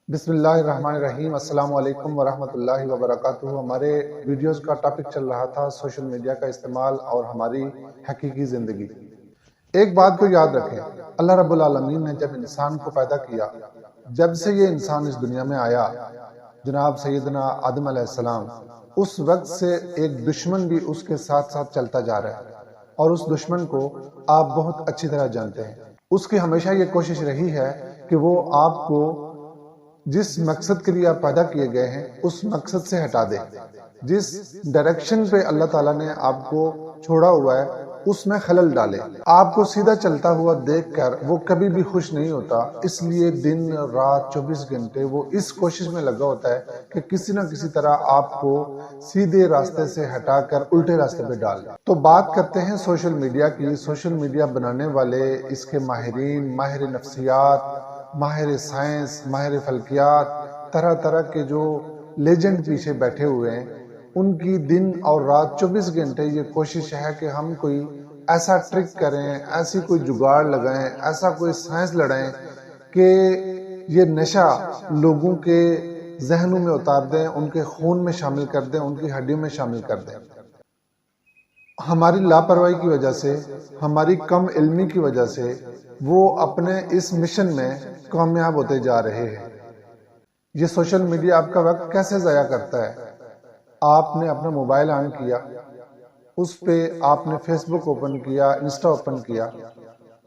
بسم اللہ الرحمن الرحیم۔ السلام علیکم ورحمۃ اللہ وبرکاتہ۔ ہمارے ویڈیوز کا ٹاپک چل رہا تھا سوشل میڈیا کا استعمال اور ہماری حقیقی زندگی۔ ایک بات کو یاد رکھیں، اللہ رب العالمین نے جب انسان کو پیدا کیا، جب سے یہ انسان اس دنیا میں آیا، جناب سیدنا آدم علیہ السلام، اس وقت سے ایک دشمن بھی اس کے ساتھ ساتھ چلتا جا رہا ہے، اور اس دشمن کو آپ بہت اچھی طرح جانتے ہیں۔ اس کی ہمیشہ یہ کوشش رہی ہے کہ وہ آپ کو جس مقصد کے لیے آپ پیدا کیے گئے ہیں اس مقصد سے ہٹا دے۔ جس ڈائریکشن پہ اللہ تعالیٰ نے آپ کو چھوڑا ہوا ہے اس میں خلل ڈالے۔ آپ کو سیدھا چلتا ہوا دیکھ کر وہ کبھی بھی خوش نہیں ہوتا، اس لیے دن رات 24 گھنٹے وہ اس کوشش میں لگا ہوتا ہے کہ کسی نہ کسی طرح آپ کو سیدھے راستے سے ہٹا کر الٹے راستے پہ ڈال دے۔ تو بات کرتے ہیں سوشل میڈیا کی۔ سوشل میڈیا بنانے والے، اس کے ماہرین، ماہر نفسیات، ماہر سائنس، ماہر فلکیات، طرح طرح کے جو لیجنڈ پیچھے بیٹھے ہوئے ہیں، ان کی دن اور رات 24 گھنٹے یہ کوشش ہے کہ ہم کوئی ایسا ٹرک کریں، ایسی کوئی جگاڑ لگائیں، ایسا کوئی سائنس لڑائیں کہ یہ نشہ لوگوں کے ذہنوں میں اتار دیں، ان کے خون میں شامل کر دیں، ان کی ہڈیوں میں شامل کر دیں۔ ہماری لاپرواہی کی وجہ سے، ہماری کم علمی کی وجہ سے وہ اپنے اس مشن میں کامیاب ہوتے جا رہے ہیں۔ یہ سوشل میڈیا آپ کا وقت کیسے ضائع کرتا ہے؟ آپ نے اپنا موبائل آن کیا، اس پہ آپ نے فیس بک اوپن کیا، انسٹا اوپن کیا،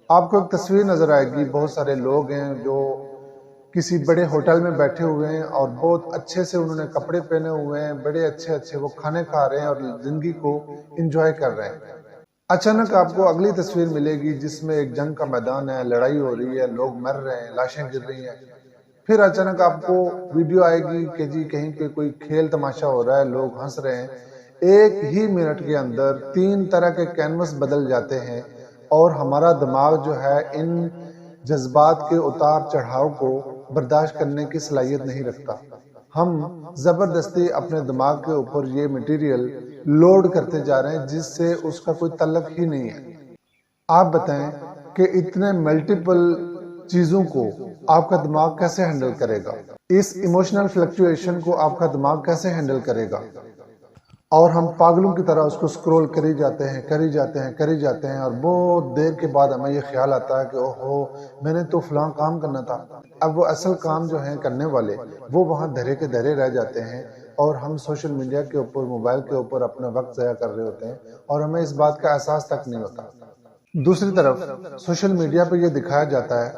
آپ کو ایک تصویر نظر آئے گی، بہت سارے لوگ ہیں جو کسی بڑے ہوٹل میں بیٹھے ہوئے ہیں اور بہت اچھے سے انہوں نے کپڑے پہنے ہوئے ہیں، بڑے اچھے وہ کھانے کھا رہے ہیں اور زندگی کو انجوائے کر رہے ہیں۔ اچانک آپ کو اگلی تصویر ملے گی جس میں ایک جنگ کا میدان ہے، لڑائی ہو رہی ہے، لوگ مر رہے ہیں، لاشیں گر رہی ہیں۔ پھر اچانک آپ کو ویڈیو آئے گی کہ جی کہیں پہ کوئی کھیل تماشا ہو رہا ہے، لوگ ہنس رہے ہیں۔ ایک ہی منٹ کے اندر 3 طرح کے کینوس بدل جاتے ہیں، اور ہمارا دماغ جو ہے ان جذبات کے اتار چڑھاؤ کو برداشت کرنے کی صلاحیت نہیں رکھتا۔ ہم زبردستی اپنے دماغ کے اوپر یہ مٹیریل لوڈ کرتے جا رہے ہیں جس سے اس کا کوئی تعلق ہی نہیں ہے۔ آپ بتائیں کہ اتنے ملٹیپل چیزوں کو آپ کا دماغ کیسے ہینڈل کرے گا؟ اس ایموشنل فلکچویشن کو آپ کا دماغ کیسے ہینڈل کرے گا؟ اور ہم پاگلوں کی طرح اس کو سکرول کری جاتے ہیں، اور بہت دیر کے بعد ہمیں یہ خیال آتا ہے کہ اوہو میں نے تو فلاں کام کرنا تھا۔ اب وہ اصل کام جو ہیں کرنے والے، وہ وہاں دھرے کے دھرے رہ جاتے ہیں، اور ہم سوشل میڈیا کے اوپر، موبائل کے اوپر اپنا وقت ضائع کر رہے ہوتے ہیں، اور ہمیں اس بات کا احساس تک نہیں ہوتا۔ دوسری طرف سوشل میڈیا پہ یہ دکھایا جاتا ہے،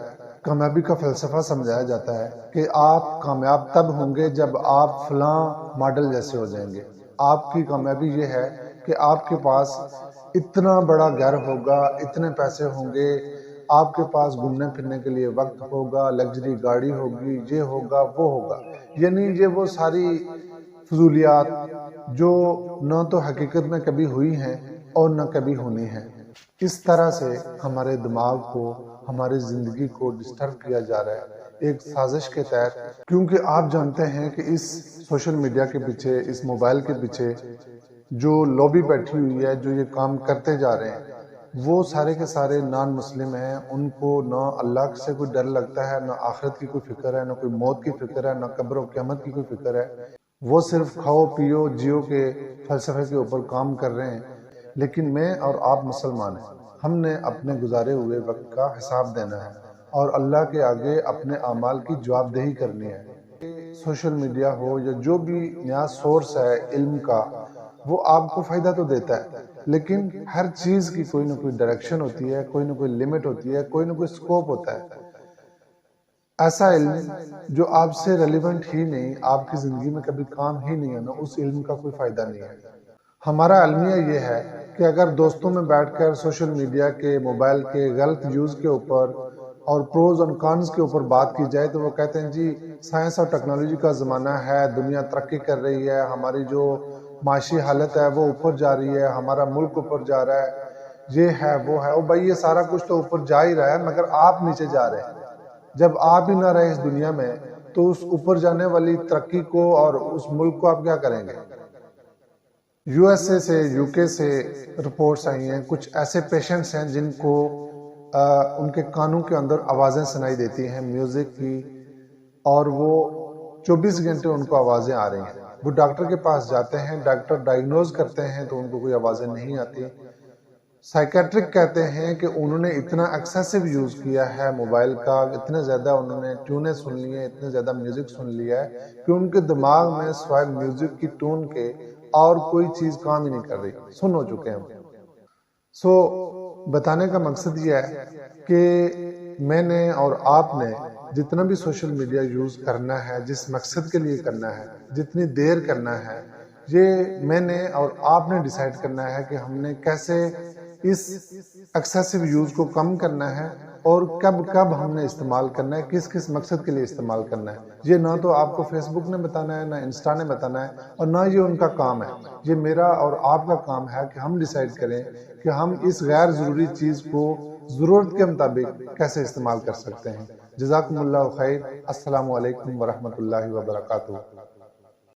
کامیابی کا فلسفہ سمجھایا جاتا ہے کہ آپ کامیاب تب ہوں گے جب آپ فلاں ماڈل جیسے ہو جائیں گے۔ آپ کی کامیابی یہ ہے کہ آپ کے پاس اتنا بڑا گھر ہوگا، اتنے پیسے ہوں گے، آپ کے پاس گھومنے پھرنے کے لیے وقت ہوگا، لگژری گاڑی ہوگی، یہ ہوگا وہ ہوگا۔ یعنی یہ وہ ساری فضولیات جو نہ تو حقیقت میں کبھی ہوئی ہیں اور نہ کبھی ہونی ہیں۔ اس طرح سے ہمارے دماغ کو، ہماری زندگی کو ڈسٹرب کیا جا رہا ہے ایک سازش کے تحت، کیونکہ آپ جانتے ہیں کہ اس سوشل میڈیا کے پیچھے، اس موبائل کے پیچھے جو لوبی بیٹھی ہوئی ہے، جو یہ کام کرتے جا رہے ہیں، وہ سارے کے سارے نان مسلم ہیں۔ ان کو نہ اللہ سے کوئی ڈر لگتا ہے، نہ آخرت کی کوئی فکر ہے، نہ کوئی موت کی فکر ہے، نہ قبر و قیامت کی کوئی فکر ہے۔ وہ صرف کھاؤ پیو جیو کے فلسفے کے اوپر کام کر رہے ہیں۔ لیکن میں اور آپ مسلمان ہیں، ہم نے اپنے گزارے ہوئے وقت کا حساب دینا ہے اور اللہ کے آگے اپنے اعمال کی جواب دہی کرنی ہے۔ سوشل میڈیا ہو یا جو بھی نیا سورس ہے علم کا، وہ آپ کو فائدہ تو دیتا ہے، لیکن ہر چیز کی کوئی نہ کوئی ڈائریکشن ہوتی ہے، کوئی نہ کوئی لمٹ ہوتی ہے، کوئی نہ کوئی سکوپ ہوتا ہے۔ ایسا علم جو آپ سے ریلیونٹ ہی نہیں، آپ کی زندگی میں کبھی کام ہی نہیں آنا، اس علم کا کوئی فائدہ نہیں ہے۔ ہمارا المیہ یہ ہے کہ اگر دوستوں میں بیٹھ کر سوشل میڈیا کے، موبائل کے غلط یوز کے اوپر اور پروز اور کانز کے اوپر بات کی جائے تو وہ کہتے ہیں جی سائنس اور ٹیکنالوجی کا زمانہ ہے، دنیا ترقی کر رہی ہے، ہماری جو معاشی حالت ہے وہ اوپر جا رہی ہے، ہمارا ملک اوپر جا رہا ہے، یہ ہے وہ ہے۔ او بھائی یہ سارا کچھ تو اوپر جا ہی رہا ہے، مگر آپ نیچے جا رہے ہیں۔ جب آپ ہی نہ رہے اس دنیا میں تو اس اوپر جانے والی ترقی کو اور اس ملک کو آپ کیا کریں گے؟ یو ایس اے سے، یو کے سے رپورٹس آئی ہیں، کچھ ایسے پیشنٹس ہیں جن کو ان کے کانوں کے اندر آوازیں سنائی دیتی ہیں میوزک کی، اور وہ 24 گھنٹے ان کو آوازیں آ رہی ہیں. وہ ڈاکٹر کے پاس جاتے ہیں، ڈاکٹر ڈائگنوز کرتے ہیں تو ان کو کوئی آوازیں نہیں آتی. سائیکیٹرک کہتے ہیں کہ انہوں نے اتنا ایکسیسو یوز کیا ہے موبائل کا، اتنے زیادہ انہوں نے ٹیونیں سن لی ہیں، اتنے زیادہ میوزک سن لیا ہے کہ ان کے دماغ میں سوائے میوزک کی ٹون کے اور کوئی چیز کام ہی نہیں کر رہی، سن ہو چکے ہیں. بتانے کا مقصد یہ ہے کہ میں نے اور آپ نے جتنا بھی سوشل میڈیا یوز کرنا ہے، جس مقصد کے لیے کرنا ہے، جتنی دیر کرنا ہے، یہ میں نے اور آپ نے ڈیسائیڈ کرنا ہے کہ ہم نے کیسے اس ایکسیسو یوز کو کم کرنا ہے اور کب کب ہم نے استعمال کرنا ہے، کس کس مقصد کے لیے استعمال کرنا ہے. یہ نہ تو آپ کو فیس بک نے بتانا ہے، نہ انسٹا نے بتانا ہے، اور نہ یہ ان کا کام ہے. یہ میرا اور آپ کا کام ہے کہ ہم ڈیسائیڈ کریں کہ ہم اس غیر ضروری چیز کو ضرورت کے مطابق کیسے استعمال کر سکتے ہیں. جزاکم اللہ خیر. السلام علیکم ورحمۃ اللہ وبرکاتہ.